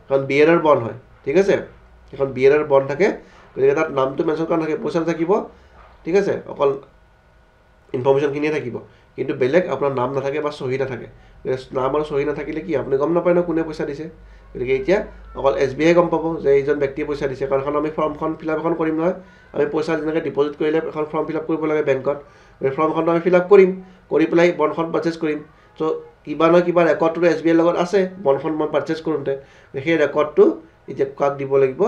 কাৰণ বিয়াৰৰ বণ্ড হয় ঠিক আছে এখন বিয়াৰৰ বণ্ড থাকে গতিকে তাত নামটো মেনশন কৰা নাথাকে পইচা থাকিব ঠিক আছে অকল ইনফৰমেশন কিনিয়ে থাকিব কিন্তু বেলেগ আপোনাৰ নাম নাথাকে বা সহি নাথাকে নাম আৰু সহি নাথাকিলে কি আপুনি গম নাপায় ন কোনে পইচা দিছে গতিকে এতিয়া অকল SBI গম পাব যে এইজন ব্যক্তিয়ে পইচা দিছে কাৰণ আমি ফৰ্মখন ফিলআপ এখন কৰিম নহয় আমি পইচা যেনেকৈ ডিপোজিট কৰিলে এখন ফৰ্ম ফিলআপ কৰিব লাগে বেংকত এই ফৰ্মখন আমি ফিলআপ কৰিম কৰি পেলাই বণ্ডখন পাৰচেজ কৰিম সো কিবা না কিবা ৰেকৰ্ডটো SBI লগত আছে বণ্ডখন মই পাৰচেজ কৰোঁতে সেই ৰেকৰ্ডটো এতিয়া কাক দিব লাগিব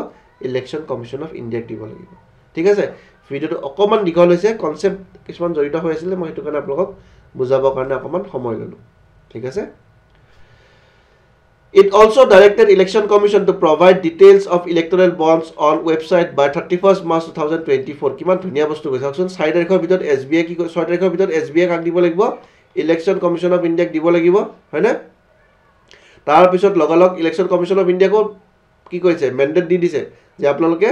ইলেকশন কমিশন অফ ইণ্ডিয়াক দিব লাগিব ঠিক আছে ভিডিওটো অকমান দীঘল হৈছে কনসেপ্ট কিছুমান জড়িত হৈ আছিল মই হেতু কাৰণে আপোনালোকক বুজাবৰ কাৰণে অকমান সময় ললো ঠিক আছে It also directed Election Commission to provide details of electoral bonds on website by 31st March 2024. কিমান ধুনীয়া বস্তু কৈছে চাওকচোন 6 তাৰিখৰ ভিতৰত SBI কি 6 তাৰিখৰ ভিতৰত SBI কাক দিব লাগিব ইলেকশন কমিশন অফ ইণ্ডিয়াক দিব লাগিব হয়নে তাৰ পিছত লগালগ ইলেকশন কমিশন অফ ইণ্ডিয়াক কি কৈছে মেন্ডেট দি দিছে যে আপোনালোকে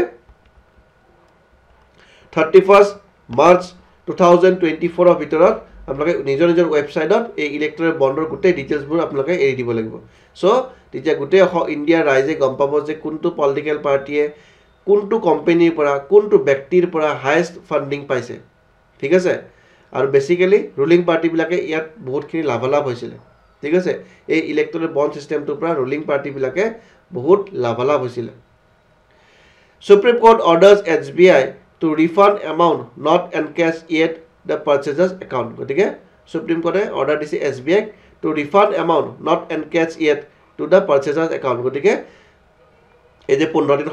31st March 2024 ৰ ভিতৰত আপোনালোকে নিজৰ নিজৰ ওয়েবসাইটত এই ইলেক্ট্ৰল বন্ডৰ গোটেই ডিটেইলছবোৰ আপোনালোকে এৰি দিব লাগিব সো তেতিয়া গোটেই ইণ্ডিয়া ৰাইজে গম পাব যে কোনটো পলিটিক্যাল পাৰ্টিয়ে কোনটো কোম্পানীৰ পৰা কোনটো ব্যক্তিৰ পৰা হাইয়েষ্ট ফান্ডিং পাইছে ঠিক আছে আৰু বেসিক্যালি ৰুলিং পাৰ্টি বিলাকে ইয়াত বহুতখিনি লাভালাভ হৈছিল ঠিক আছে এই ইলেক্ট্ৰল বন্ড সিস্টেমটোৰ পৰা ৰুলিং পাৰ্টি বিলাকে বহুত লাভালাভ হৈছিল supreme court orders SBI to refund amount not encashed yet the purchaser's account গটিকে সুপ্ৰিম কোৰ্টে অৰ্ডাৰ দিছে SBI to refund amount not encashed yet to the purchaser's account গটিকে এই যে 15 দিন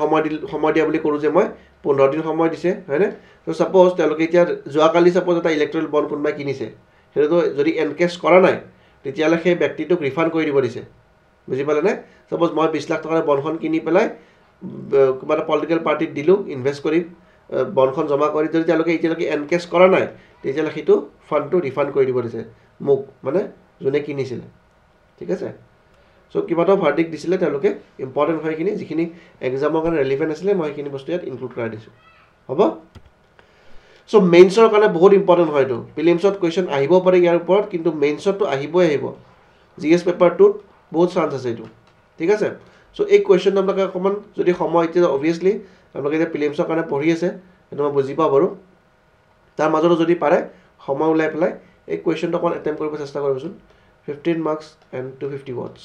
সময় দিয়া বুলি কৰো যে মই 15 দিন সময় দিছে হয়নে তো সাপোজ তেওঁলোকে এতিয়া যোৱাকালি সাপোজ এটা ইলেক্ট্ৰল বন্ড কোনবাই কিনিছে হেটো যদি এনকেশ কৰা নাই তেতিয়ালে সেই ব্যক্তিটোক ৰিফান্ড কৰি দিব দিছে বুজি পালে নে সাপোজ মই 20 লাখ টকাৰ বন্ডখন কিনি পেলাই কিবা পলিটিক্যাল পাৰ্টিত দিলো ইনভেস্ট কৰি বন্ডখন জমা কৰি যদি তেওঁলোকে এতিয়ালৈকে এনকেশ কৰা নাই তেতিয়ালে সেইটো ফান্ডটো ৰিফান্ড কৰি দিব দিছে মোক মানে জনে কিনিছিল ঠিক আছে সো কিবাটো ভাৰ্ডিক্ট দিছিলে তেওঁলোকে ইম্পৰ্টেন্ট হয়খিনি যিখিনি এক্সামৰ কাৰণে ৰেলেভেন্ট আছিল মই এইখিনি বস্তু ইয়াত ইনক্লুড কৰা দিছো হ'ব সো মেইনছৰ কাৰণে বহুত ইম্পৰ্টেন্ট হয়তো প্ৰিলিমছত কোৱেশ্চন আহিব পাৰে ইয়াৰ ওপৰত কিন্তু মেইনছতো আহিবই আহিব জিএস পেপাৰটোত বহুত চান্স আছে এইটো ঠিক আছে সো এই কোৱেশ্চন আপোনালোকে অকমান যদি সময় এতিয়া অবিয়াসলি আপোনালোকে যে প্ৰিলিমছৰ কাৰণে পঢ়ি আছে এটো মই বুজি পাব বাৰু তাৰ মাজত যদি পাৰে সময় উলাই পেলাই এই কোৱেশ্চনটো অকন এটেম্প কৰিব চেষ্টা কৰিবচোন 15 মাৰ্কস এন্ড 250 ওয়াটস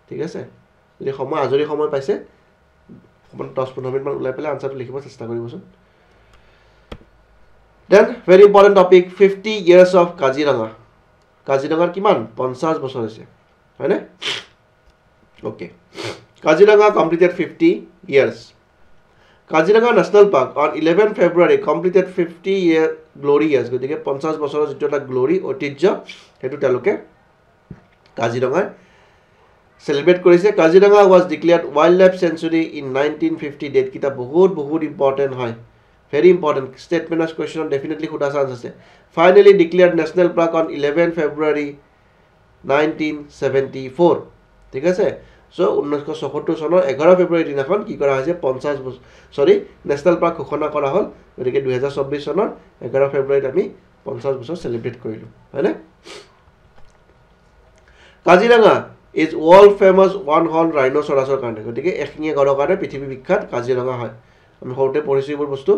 ঠিক আছে যদি সময় আজৰি সময় পাইছে অকন 10-15 মিনিট মান উলাই পেলাই আনসাৰটো লিখিব চেষ্টা কৰিবচোন then very important topic 50 years of Kaziranga কাজিৰঙাৰ কিমান 50 বছৰ হৈছে হয়নে okay Kaziranga completed 50 years Kaziranga National Park on 11 February completed 50 year glory years গতিকে 50 বছৰৰ যেটো এটা গ্লোৰি ঐতিহ্য হেতু তেওঁলোকে কাজিৰঙা সেলিব্ৰেট কৰিছে Kaziranga was declared wildlife sanctuary in 1950 date কিটা বহুত ইম্পৰ্টেন্ট হয় very important statement as question definitely খুদা চান্স আছে finally declared national park on 11 February 1974 ঠিক আছে So 1974 চনৰ 11 ফেব্ৰুৱাৰী দিনাখন কি কৰা হৈছে 50 নেশনাল পাৰ্ক ঘোষণা কৰা হল গতিকে 2024 চনৰ 11 ফেব্ৰুৱাৰীত আমি 50 বছৰ সেলিব্ৰেট কৰিলো হয়নে Kaziranga is world famous one horn rhinoceros কাৰণে গতিকে এশিঙীয়া গড়ৰ কাৰণে পৃথিৱী বিখ্যাত কাজিৰঙা হয় আমি হওতে পঢ়িছো এই বস্তু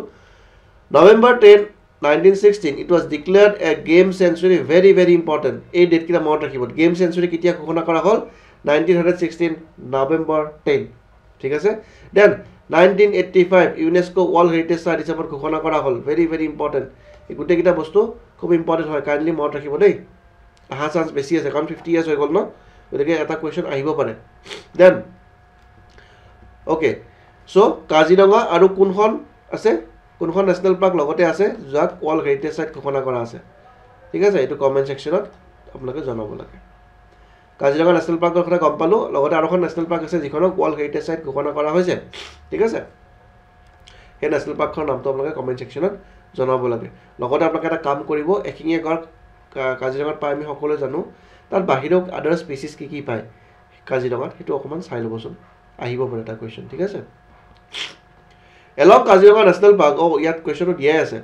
November 10 1916 it was declared a game sanctuary very important এই ডেট কিটা মনত ৰাখিব game sanctuary কেতিয়া ঘোষণা কৰা হল 1916 November 10 ঠিক আছে then 1985 UNESCO World Heritage Site হিচাপত ঘোষণা কৰা হল very important এই গুটে কিটা বস্তু খুব ইম্পৰ্টেন্ট হয় কাইন্ডলি মনত ৰাখিব দেই আহা চান্স বেছি আছে কাৰণ 50 ইয়াৰ্স হৈ গল ন গতিকে এটা কোৱেশ্চন আহিব পাৰে দেন ওকে সো কাজিৰঙা আৰু কোনখন আছে কোনখন নেশনাল পাৰ্ক লগতে আছে যাক ওয়াৰ্ল্ড হেৰিটেজ সাইট ঘোষণা কৰা আছে ঠিক আছে এটো কমেন্ট সেকশনত আপোনালোকে জনাব লাগে কাজিৰঙা নেশনাল পাৰ্কৰ কথা গম পালো লগতে আৰু এখন নেশনাল পাৰ্ক আছে যিখনক ওয়াৰ্ল্ড হেৰিটেজ সাইট ঘোষণা কৰা হৈছে ঠিক আছে এই নেশনাল পাৰ্কখনৰ নামটো আপোনালোকে কমেন্ট সেকশনত জনাব লাগে লগতে আপোনালোকে এটা কাম কৰিব এশিঙীয়া গড় কাজিৰঙাত পাই আমি সকলোৱে জানো তাৰ বাহিৰক আদাৰ স্পিচিছ কি পায় কাজিৰঙাত হেতু অকমান চাই লবচোন আহিব পাৰে এটা কোৱেশ্চন ঠিক আছে Along Kaziranga National Park ইয়াত কোৱেশ্চনটো দিয়াই আছে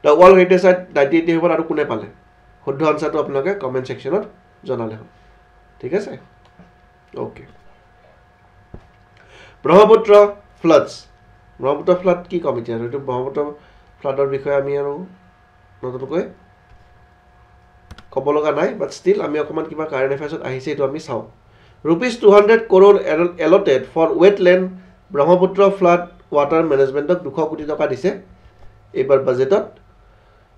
The World Heritage Site 1981 আৰু কোনে পালে শুদ্ধ আনসাৰটো আপোনালোকে কমেন্ট সেকশনত জনালে হ'ল ঠিক আছে okay Brahmaputra floods Brahmaputra flood কি কমিটি আৰু এটো ব্ৰহ্মপুত্ৰ ফ্লাডৰ বিষয়ে আমি আৰু নতুনকৈ ক'ব লগা নাই বাট ষ্টিল আমি অকমান কিবা কাৰেন্ট এফেয়াৰ্ছত আহিছে এটো আমি চাও rupees 200 crore allotted for wetland Brahmaputra flood water মেনেজমেন্টক 200 কোটি টকা দিছে এবাৰ বাজেটত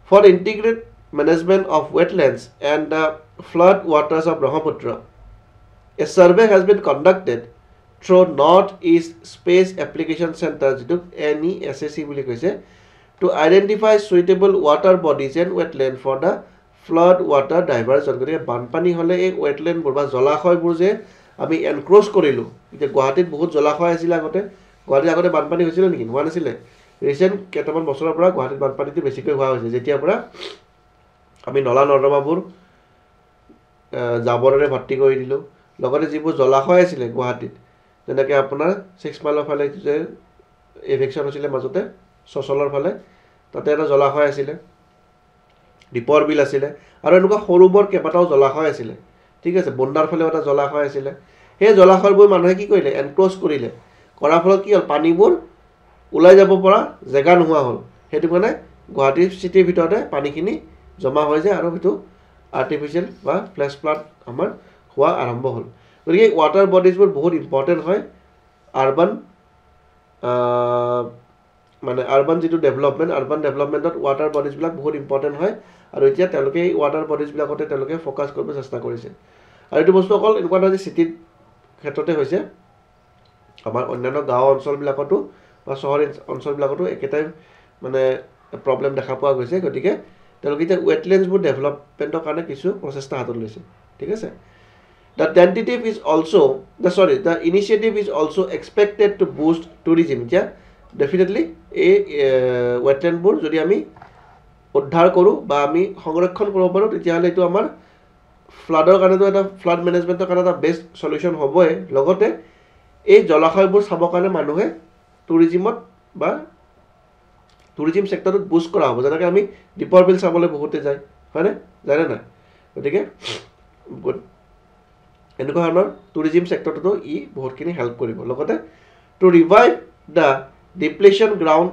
for integrated management of wetlands and the flood waters of Brahmaputra. A survey has been conducted through Northeast Space Application Center NESAC to identify suitable water bodies and wetland for the flood water diversion গতিকে বানপানী হ'লে এই ৱেটলেণ্ডবোৰ বা জলাশয়বোৰ যে আমি এনক্ৰ'চ কৰিলোঁ এতিয়া গুৱাহাটীত বহুত জলাশয় আছিলে আগতে গুৱাহাটীত আগতে বানপানী হৈছিলে নেকি হোৱা নাছিলে ৰিচেণ্ট কেইটামান বছৰৰ পৰা গুৱাহাটীত বানপানীটো বেছিকৈ হোৱা হৈছে যেতিয়াৰ পৰা আমি নলা নৰ্দমাবোৰ জাবৰেৰে ভৰ্তি কৰি দিলোঁ লগতে যিবোৰ জলাশয় আছিলে গুৱাহাটীত যেনেকৈ আপোনাৰ 6 মাইলৰ ফালে যে এভেকশ্যন হৈছিলে মাজতে চচলৰ ফালে তাতে এটা জলাশয় আছিলে দীপৰ বিল আছিলে আৰু এনেকুৱা সৰু বৰ কেইবাটাও জলাশয় আছিলে ঠিক আছে বন্দাৰ ফালেও এটা জলাশয় আছিলে সেই জলাশয়বোৰ মানুহে কি কৰিলে এনক্ৰ'চ কৰিলে কৰাৰ ফলত কি হ'ল পানীবোৰ ওলাই যাব পৰা জেগা নোহোৱা হ'ল সেইটো কাৰণে গুৱাহাটীৰ চিটিৰ ভিতৰতে পানীখিনি জমা হৈ যায় আৰু সেইটো আৰ্টিফিচিয়েল বা ফ্লেছ ফ্লাড আমাৰ হোৱা আৰম্ভ হ'ল গতিকে ৱাটাৰ বডিজবোৰ বহুত ইম্পৰ্টেণ্ট হয় আৰ্বান মানে আৰ্বান যিটো ডেভেলপমেণ্ট আৰ্বান ডেভেলপমেণ্টত ৱাটাৰ বডিজবিলাক বহুত ইম্পৰ্টেণ্ট হয় আৰু এতিয়া তেওঁলোকে এই ৱাটাৰ বডিজবিলাকতে তেওঁলোকে ফ'কাছ কৰিব চেষ্টা কৰিছে আৰু এইটো বস্তু অকল এনেকুৱা নহয় যে চিটিৰ ক্ষেত্ৰতে হৈছে আমাৰ অন্যান্য গাঁও অঞ্চলবিলাকতো বা চহৰ অঞ্চলবিলাকতো একেটাই মানে প্ৰব্লেম দেখা পোৱা গৈছে গতিকে তেওঁলোকে এতিয়া ৱেটলেণ্ডছবোৰ ডেভেলপমেণ্টৰ কাৰণে কিছু প্ৰচেষ্টা হাতত লৈছে ঠিক আছে The tentative is also the initiative is also expected to boost tourism. Yeah, definitely a wetland board যদি আমি উদ্ধাৰ কৰোঁ বা আমি সংৰক্ষণ কৰিব পাৰোঁ তেতিয়াহ'লে এইটো আমাৰ ফ্লাডৰ কাৰণেতো এটা ফ্লাড মেনেজমেণ্টৰ কাৰণে এটা বেষ্ট সলিউশ্যন হ'বই লগতে এই জলাশয়বোৰ চাবৰ কাৰণে মানুহে টুৰিজিমত বা টুৰিজিম ছেক্টৰত বুষ্ট কৰা হ'ব যেনেকৈ আমি দীপৰ বিল চাবলৈ বহুতে যায় হয়নে জানে নাই গতিকে এনেকুৱা ধৰণৰ টুৰিজিম ছেক্টৰটো ই বহুতখিনি হেল্প কৰিব লগতে to revive the depletion ground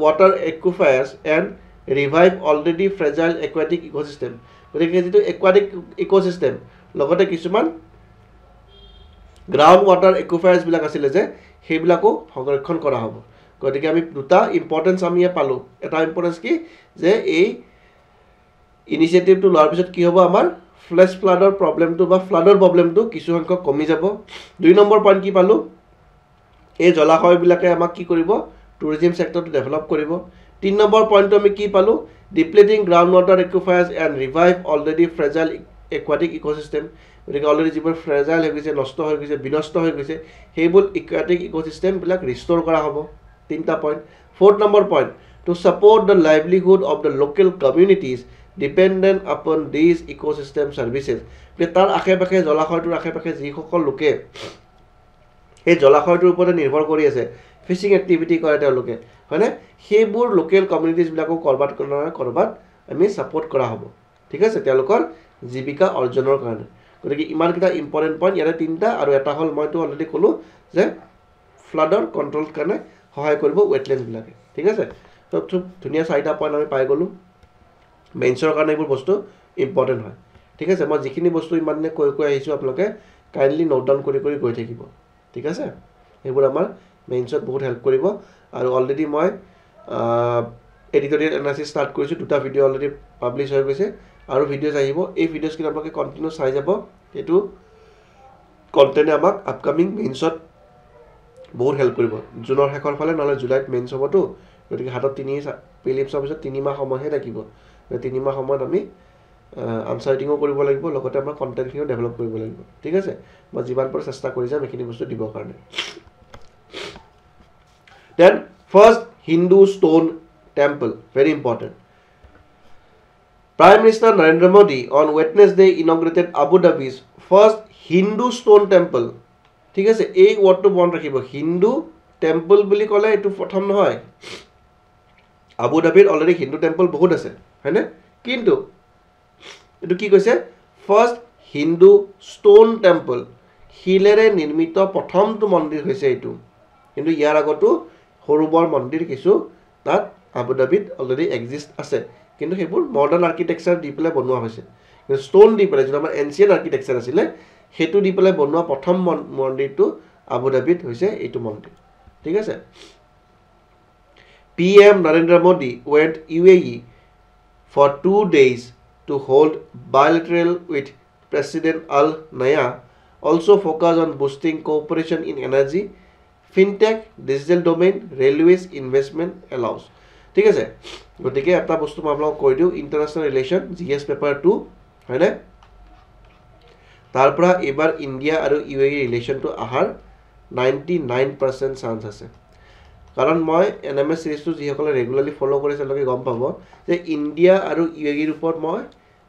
water aquifers and revive already fragile aquatic ecosystem গতিকে যিটো একুৱাটিক ইক'চিষ্টেম লগতে কিছুমান গ্ৰাউণ্ড ৱাটাৰ একুইফায়াৰ্ছবিলাক আছিলে যে সেইবিলাকো সংৰক্ষণ কৰা হ'ব গতিকে আমি দুটা ইম্পৰ্টেঞ্চ আমি পালোঁ এটা ইম্পৰ্টেঞ্চ কি যে এই ইনিচিয়েটিভটো লোৱাৰ পিছত কি হ'ব আমাৰ ফ্লেছ ফ্লাডৰ প্ৰব্লেমটো বা ফ্লাডৰ প্ৰব্লেমটো কিছু সংখ্যক কমি যাব 2 নম্বৰ পইণ্ট কি পালোঁ এই জলাশয়বিলাকে আমাক কি কৰিব টুৰিজিম ছেক্টৰটো ডেভেলপ কৰিব 3 নম্বৰ পইণ্টটো আমি কি পালোঁ depleting ground water aquifers and revive already fragile aquatic ecosystem গতিকে অলৰেডি যিবোৰ ফ্ৰেজাইল হৈ গৈছে নষ্ট হৈ গৈছে বিনষ্ট হৈ গৈছে সেইবোৰ একুৱাটিক ইক'চিষ্টেমবিলাক ৰিষ্ট'ৰ কৰা হ'ব 3টা point 4th number point to support the livelihood of the local communities dependent upon these ecosystem services তাৰ আশে-পাশে জলাশয়টোৰ আশে-পাশে যিসকল লোকে এই জলাশয়টোৰ ওপৰত নিৰ্ভৰ কৰি আছে ফিচিং এক্টিভিটি কৰে তেওঁলোকে হয়নে সেইবোৰ লোকেল কমিউনিটিজবিলাকক কৰবাত আমি ছাপোৰ্ট কৰা হ'ব ঠিক আছে তেওঁলোকৰ জীৱিকা অৰ্জনৰ কাৰণে গতিকে ইমানকেইটা ইম্পৰ্টেণ্ট পইণ্ট ইয়াৰে 3টা আৰু এটা হ'ল মইতো অলৰেডি ক'লোঁ যে ফ্লাডৰ কণ্ট্ৰল কাৰণে সহায় কৰিব ৱেটলেণ্ডবিলাকে ঠিক আছে তো খুব ধুনীয়া 4টা পইণ্ট আমি পাই গ'লোঁ মেইনছৰ কাৰণে এইবোৰ বস্তু ইম্পৰ্টেণ্ট হয় ঠিক আছে মই যিখিনি বস্তু ইমানে কৈ আহিছোঁ আপোনালোকে কাইণ্ডলি নোট ডাউন কৰি গৈ থাকিব ঠিক আছে এইবোৰ আমাৰ মেইনছত বহুত হেল্প কৰিব আৰু অলৰেডি মই এডিটৰিয়েল এনালাইচিছ ষ্টাৰ্ট কৰিছোঁ 2টা ভিডিঅ' অলৰেডি পাব্লিছ হৈ গৈছে আৰু ভিডিঅ'জ আহিব এই ভিডিঅ'জখিনি আপোনালোকে কণ্টিনিউ চাই যাব এইটো কণ্টেণ্টে আমাক আপকামিং মেইনছত বহুত হেল্প কৰিব জুনৰ শেষৰ ফালে নহ'লে জুলাইত মেইনছ হ'বতো গতিকে হাতত প্ৰিলিমছৰ পিছত 3 মাহ সময়হে থাকিব 3 মাহ সময়ত আমি আনচাৰ ৰাইটিঙো কৰিব লাগিব লগতে আমাৰ কণ্টেণ্টখিনিও ডেভেলপ কৰিব লাগিব ঠিক আছে মই যিমান পাৰোঁ চেষ্টা কৰি যাম এইখিনি বস্তু দিবৰ কাৰণে then first Hindu stone temple very important Prime Minister Narendra Modi on Wednesday inaugurated Abu Dhabi's first Hindu stone temple ঠিক আছে এই ৱৰ্ডটো মনত ৰাখিব হিন্দু টেম্পল বুলি ক'লে এইটো প্ৰথম নহয় আবু ধাবিৰ অলৰেডি হিন্দু টেম্পল বহুত আছে হয়নে কিন্তু এইটো কি কৈছে ফাৰ্ষ্ট হিন্দু ষ্টোন টেম্পল শিলেৰে নিৰ্মিত প্ৰথমটো মন্দিৰ হৈছে এইটো কিন্তু ইয়াৰ আগতো সৰু বৰ মন্দিৰ কিছু তাত আবু ধাবিত অলৰেডি এক্সিষ্ট আছে কিন্তু সেইবোৰ মডাৰ্ণ আৰ্কিটেকচাৰ দি পেলাই বনোৱা হৈছে কিন্তু ষ্টোন দি পেলাই যিটো আমাৰ এনচিয়েণ্ট আৰ্কিটেকচাৰ আছিলে সেইটো দি পেলাই বনোৱা প্ৰথম মন্দিৰটো আবু ধাবিত হৈছে এইটো মন্দিৰ ঠিক আছে PM Narendra Modi went UAE for 2 days to hold bilateral with President Al Naya also focus on boosting cooperation in energy fintech digital domain railways investment allows ঠিক আছে গতিকে এটা বস্তু মই আপোনাক কৈ দিওঁ ইণ্টাৰনেশ্যনেল ৰিলেশ্যন জিএছ পেপাৰ 2 হয়নে তাৰ পৰা এবাৰ ইণ্ডিয়া আৰু ইউএই ৰিলেশ্যনটো আহাৰ 99% চান্স আছে কাৰণ মই এনএমএছ সিৰিজটো যিসকলে ৰেগুলাৰলি ফলো কৰিছে তেওঁলোকে গম পাব যে ইণ্ডিয়া আৰু ইউএইৰ ওপৰত মই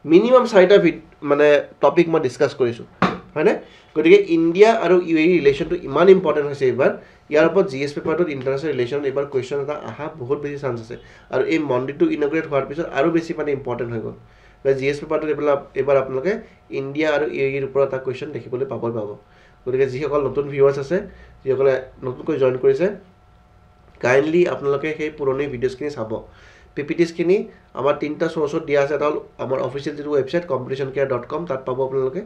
মিনিমাম 4টা মানে টপিক মই ডিসকাস কৰিছো হয়নে গতিকে ইণ্ডিয়া আৰু ইউএই ৰিলেশ্যনটো ইমান ইম্পৰ্টেন্ট হৈছে এবাৰ ইয়াৰ ওপৰত জিএছ পেপাৰটোত ইণ্টাৰনেশ্যনেল ৰিলেশ্যন এবাৰ কোৱেশ্চন এটা আহা বহুত বেছি চান্স আছে আৰু এই মন্দিৰটো ইনগ্ৰেট হোৱাৰ পিছত আৰু বেছি মানে ইম্পৰ্টেন্ট হৈ গ'ল জিএছ পেপাৰটোত এবাৰ আপোনালোকে ইণ্ডিয়া আৰু ইউএইৰ ওপৰত এটা কোৱেশ্চন দেখিবলৈ পাব গতিকে যিসকল নতুন ভিউৱাৰ্ছ আছে যিসকলে নতুনকৈ জয়েন কৰিছে কাইন্ডলি আপোনালোকে সেই পুৰণি ভিডিঅ'ছখিনি চাব পিপিটিছখিনি আমাৰ 3টা সোৰ্সত দিয়া আছে এটা আমাৰ অফিচিয়েল যিটো ৱেবছাইট competitioncare.com তাত পাব আপোনালোকে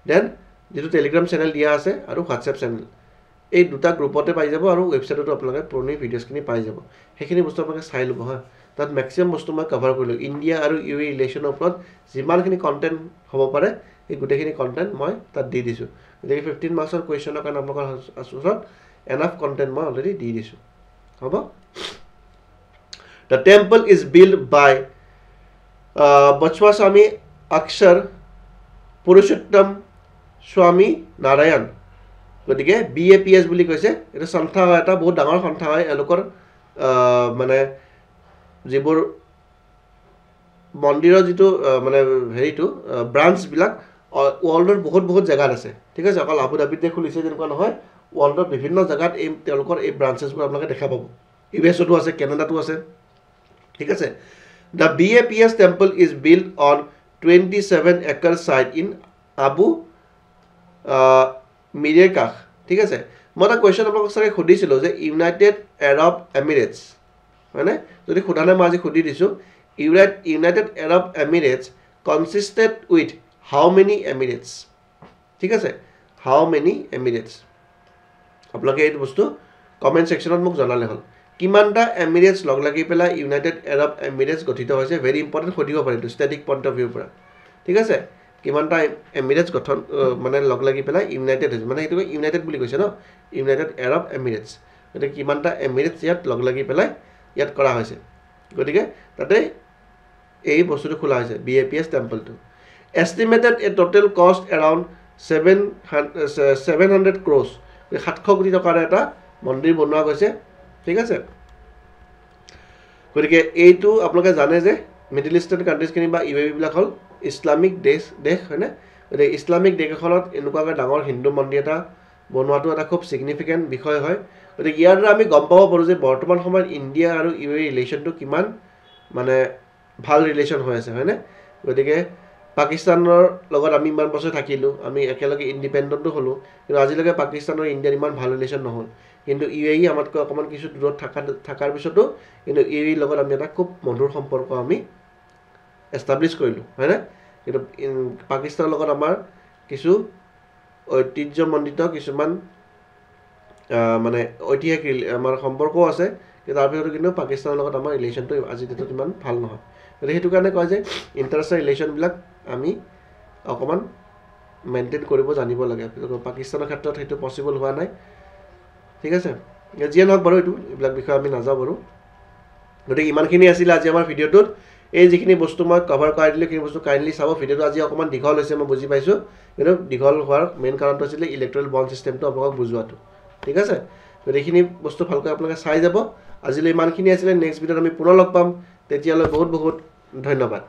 দেন যেটো টেলিগ্ৰাম চেনেল দিয়া আছে আৰু হোৱাটছএপ চেনেল এই দুটা গ্ৰুপতে পাই যাব আৰু ৱেবছাইটতো আপোনালোকে পুৰণি ভিডিঅ'ছখিনি পাই যাব সেইখিনি বস্তু আপোনালোকে চাই ল'ব হা তাত ম্যাক্সিমাম বস্তু মই কভাৰ কৰিলো ইণ্ডিয়া আৰু ইউএই ৰিলেশ্যনৰ ওপৰত যিমানখিনি কন্টেন্ট হ'ব পাৰে এই গোটেইখিনি কন্টেন্ট মই তাত দি দিছো গতিকে 15 মাৰ্কছৰ কোৱেশ্চনৰ কাৰণে আপোনালোকৰ ওচৰত এনাফ কন্টেন্ট মই অলৰেডি দি দিছো হ'ব The temple is built by Bachwa Swami Akshar Purushottam Swami Narayan গতিকে BAPS বুলি কৈছে এটা সংস্থা হয় এটা বহুত ডাঙৰ সংস্থা হয় এলোকৰ মানে যিবোৰ মন্দিৰৰ যিটো মানে হেৰিটো ব্ৰাঞ্চ বিলাক ওয়াৰ্ল্ডৰ বহুত জায়গাত আছে ঠিক আছে অকল আবু ধাবিতে খুলিছে যেনেকুৱা নহয় ওয়াৰ্ল্ডৰ বিভিন্ন জায়গাত এই তেওঁলোকৰ এই ব্ৰাঞ্চেছবোৰ আপোনালোকে দেখা পাব ইউএছতো আছে কানাডাতো আছে ঠিক আছে The BAPS temple is built on 27 acre site in Abu Mirekah ঠিক আছে মই এটা কোৱেশ্চন আপোনালোকক সৰে খুদিছিলো যে ইউনাইটেড আৰব এমিৰেটছ মানে যদি খুদানে মই আজি খুদি দিছো United Arab emirates consisted with how many emirates ঠিক আছে how many emirates আপোনালোকে এই বস্তু কমেন্ট সেকশনত মোক জনালে হল কিমানটা এমিৰেটছ লগ লাগি পেলা ইউনাইটেড আৰব এমিৰেটছ গঠিত হৈছে ভেৰি ইম্পৰ্টেন্ট খুদিব পাৰে to static point of view পৰা ঠিক আছে কিমানটা এমিৰেটছ গঠন মানে লগ লাগি পেলা ইউনাইটেড হৈছে মানে এটো ইউনাইটেড বুলি কৈছে ন ইউনাইটেড আৰব এমিৰেটছ এটা কিমানটা এমিৰেটছ ইয়াত লগ লাগি পেলা ইয়াত কৰা হৈছে গতিকে তাতে এই বস্তুটো খোলা হৈছে BAPS টেম্পলটো estimated a total cost around 700 crores 700 কোটি টকাৰ এটা মন্দিৰ বনোৱা গৈছে ঠিক আছে গতিকে এইটো আপোনালোকে জানে যে মিডল ইষ্টাৰ্ণ কান্ট্ৰিজখিনি বা ইউএই বিলাক হল ইসলামিক দেশ হয়নে গতিকে ইসলামিক দেশখনত এনেকুৱাকৈ ডাঙৰ হিন্দু মন্দিৰ এটা বনোৱাটো এটা খুব সিগনিফিকেন্ট বিষয় হয় গতিকে ইয়াৰ দ্বাৰা আমি গম পাব পাৰো যে বৰ্তমান সময়ত ইণ্ডিয়া আৰু ইউএই ৰিলেশ্যনটো কিমান মানে ভাল ৰিলেশ্যন হৈ আছে হয়নে গতিকে পাকিস্তানৰ লগত আমি ইমান বছৰ থাকিলো আমি একেলগে ইন্ডিপেন্ডেন্ট হলো কিন্তু আজিলৈকে পাকিস্তানৰ ইণ্ডিয়াৰ ইমান ভাল ৰিলেশ্যন নহল কিন্তু ইউএই আমাতকৈ অকমান কিছু দূৰত থাকাৰ পিছতো কিন্তু ইউএই লগত আমি এটা খুব মধুৰ সম্পৰ্ক আমি এস্টাবলিশ কৰিলো হয়নে কিন্তু পাকিস্তানৰ লগত আমাৰ কিছু ঐতিহ্যমণ্ডিত কিছুমান মানে ঐতিহাসিক আমাৰ সম্পৰ্ক আছে কিন্তু তাৰ ভিতৰত কিন্তু পাকিস্তানৰ লগত আমাৰ ৰিলেশ্যনটো আজি ডেটত ইমান ভাল নহয় গতিকে হেতু কাৰণে কয় যে ইন্টাৰনেশ্যনেল ৰিলেশ্যন বিলাক আমি অকমান মেইনটেইন কৰিব জানিব লাগে পাকিস্তানৰ ক্ষেত্ৰত হেতু পসিবল হোৱা নাই ঠিক আছে জিয়া নহক বাৰু এটো ইবিলাক বিষয় আমি নাযাও বাৰু গতিকে ইমানখিনি আছিল আজি আমাৰ ভিডিওটোত এই যিখিনি বস্তু মই কভাৰ কৰি দিলে কি বস্তু কাইন্ডলি চাব ভিডিওটো আজি অকমান দীঘল হৈছে মই বুজি পাইছো কিন্তু দীঘল হোৱাৰ মেইন কাৰণটো আছিল ইলেক্ট্ৰল বন্ড সিস্টেমটো আপোনাক বুজোৱাটো ঠিক আছে গতিকে এইখিনি বস্তু ভালকৈ আপোনালোকে চাই যাব আজিলৈ ইমানখিনি আছিল নেক্সট ভিডিওত আমি পুনৰ লগ পাম তেতিয়ালৈ বহুত ধন্যবাদ